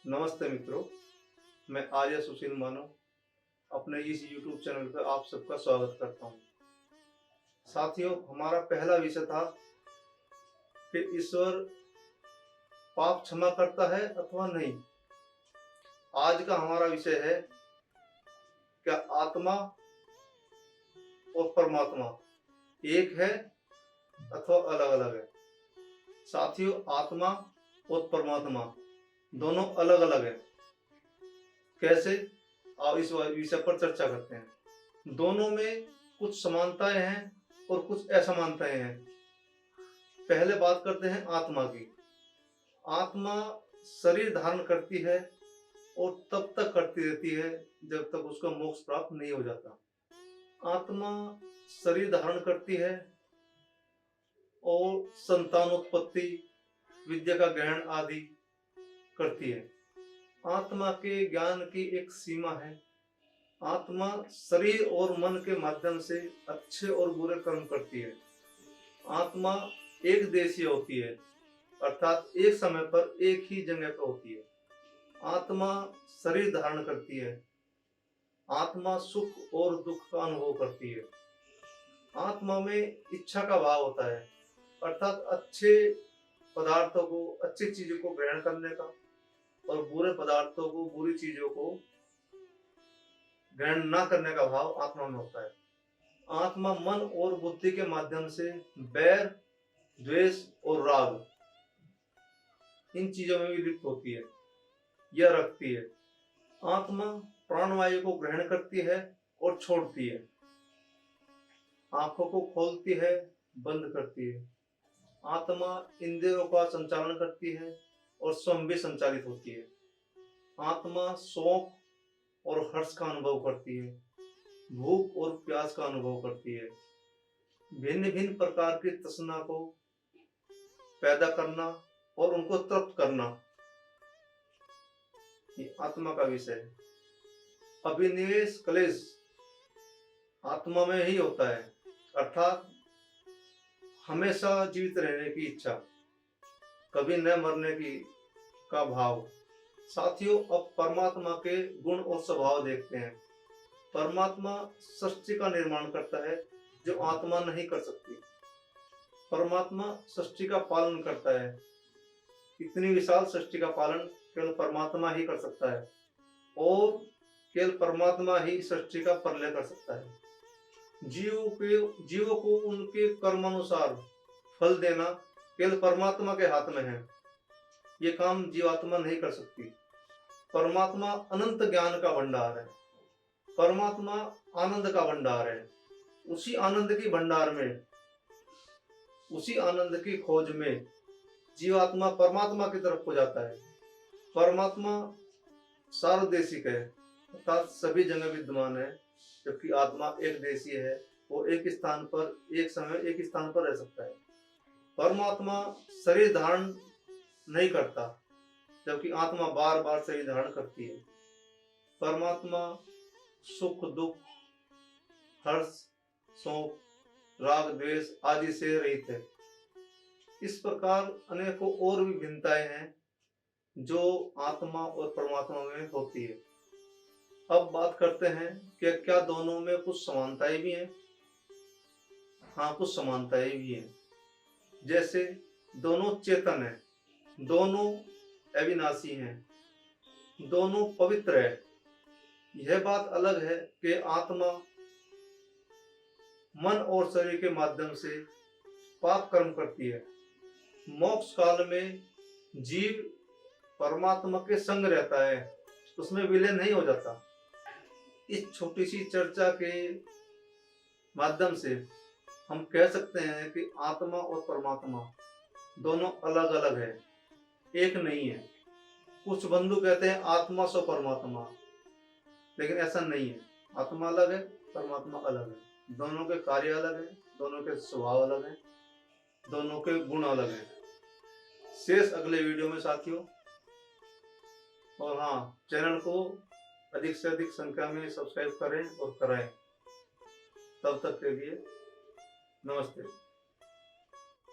नमस्ते मित्रों, मैं आर्य सुशील मानव अपने इस YouTube चैनल पर आप सबका स्वागत करता हूँ। साथियों, हमारा पहला विषय था कि ईश्वर पाप क्षमा करता है अथवा नहीं। आज का हमारा विषय है, क्या आत्मा और परमात्मा एक है अथवा अलग अलग है। साथियों, आत्मा और परमात्मा दोनों अलग अलग है। कैसे? आओ इस विषय पर चर्चा करते हैं। दोनों में कुछ समानताएं हैं और कुछ असमानताएं हैं। पहले बात करते हैं आत्मा की। आत्मा शरीर धारण करती है और तब तक करती रहती है जब तक उसका मोक्ष प्राप्त नहीं हो जाता। आत्मा शरीर धारण करती है और संतानोत्पत्ति, विद्या का ग्रहण आदि करती है। आत्मा के ज्ञान की एक सीमा है। आत्मा शरीर और मन के माध्यम से अच्छे और बुरे कर्म करती है। आत्मा एक देशीय होती है, अर्थात एक समय पर एक ही जगह पर होती है। आत्मा शरीर धारण करती है। आत्मा सुख और दुख का अनुभव करती है। आत्मा में इच्छा का भाव होता है, अर्थात अच्छे पदार्थों को, अच्छी चीजों को ग्रहण करने का और बुरे पदार्थों को, बुरी चीजों को ग्रहण न करने का भाव आत्मा में होता है। आत्मा मन और बुद्धि के माध्यम से बैर, द्वेष और राग, इन चीजों में भी लिप्त होती है या रखती है। आत्मा प्राणवायु को ग्रहण करती है और छोड़ती है। आंखों को खोलती है, बंद करती है। आत्मा इंद्रियों का संचालन करती है और स्वयं भी संचालित होती है। आत्मा शोक और हर्ष का अनुभव करती है, भूख और प्यास का अनुभव करती है। भिन्न भिन्न प्रकार की तृष्णा को पैदा करना और उनको तृप्त करना, ये आत्मा का विषय है। अभिनिवेश क्लेश आत्मा में ही होता है, अर्थात हमेशा जीवित रहने की इच्छा, कभी न मरने की का भाव। साथियों, अब परमात्मा के गुण और स्वभाव देखते हैं। परमात्मा सृष्टि का निर्माण करता है जो आत्मा नहीं कर सकती। परमात्मा सृष्टि का पालन करता है। इतनी विशाल सृष्टि का पालन केवल परमात्मा ही कर सकता है और केवल परमात्मा ही सृष्टि का प्रलय कर सकता है। जीवों को उनके कर्मानुसार फल देना केवल परमात्मा के हाथ में है। ये काम जीवात्मा नहीं कर सकती। परमात्मा अनंत ज्ञान का भंडार है। परमात्मा आनंद का भंडार है। उसी आनंद की भंडार में, उसी आनंद की खोज में जीवात्मा परमात्मा की तरफ हो जाता है। परमात्मा सार्वदेशिक है, अर्थात सभी जगह विद्यमान है, जबकि आत्मा एक देशीय है। वो एक स्थान पर, एक समय, एक स्थान पर रह सकता है। परमात्मा शरीर धारण नहीं करता, जबकि आत्मा बार बार शरीर धारण करती है। परमात्मा सुख, दुख, हर्ष, शोक, राग, द्वेष आदि से रहित है। इस प्रकार अनेकों और भी भिन्नताएं हैं जो आत्मा और परमात्मा में होती है। अब बात करते हैं कि क्या दोनों में कुछ समानताएं भी हैं। हाँ, कुछ समानताएं भी हैं। जैसे दोनों चेतन है, दोनों अविनाशी हैं, दोनों पवित्र है। यह बात अलग है कि आत्मा मन और शरीर के माध्यम से पाप कर्म करती है। मोक्ष काल में जीव परमात्मा के संग रहता है, उसमें विलय नहीं हो जाता। इस छोटी सी चर्चा के माध्यम से हम कह सकते हैं कि आत्मा और परमात्मा दोनों अलग अलग है, एक नहीं है। कुछ बंधु कहते हैं आत्मा सो परमात्मा, लेकिन ऐसा नहीं है। आत्मा अलग है, परमात्मा अलग है। दोनों के कार्य अलग हैं, दोनों के स्वभाव अलग हैं, दोनों के गुण अलग हैं। शेष अगले वीडियो में साथियों। और हाँ, चैनल को अधिक से अधिक संख्या में सब्सक्राइब करें और कराएं। तब तक के लिए नमस्ते।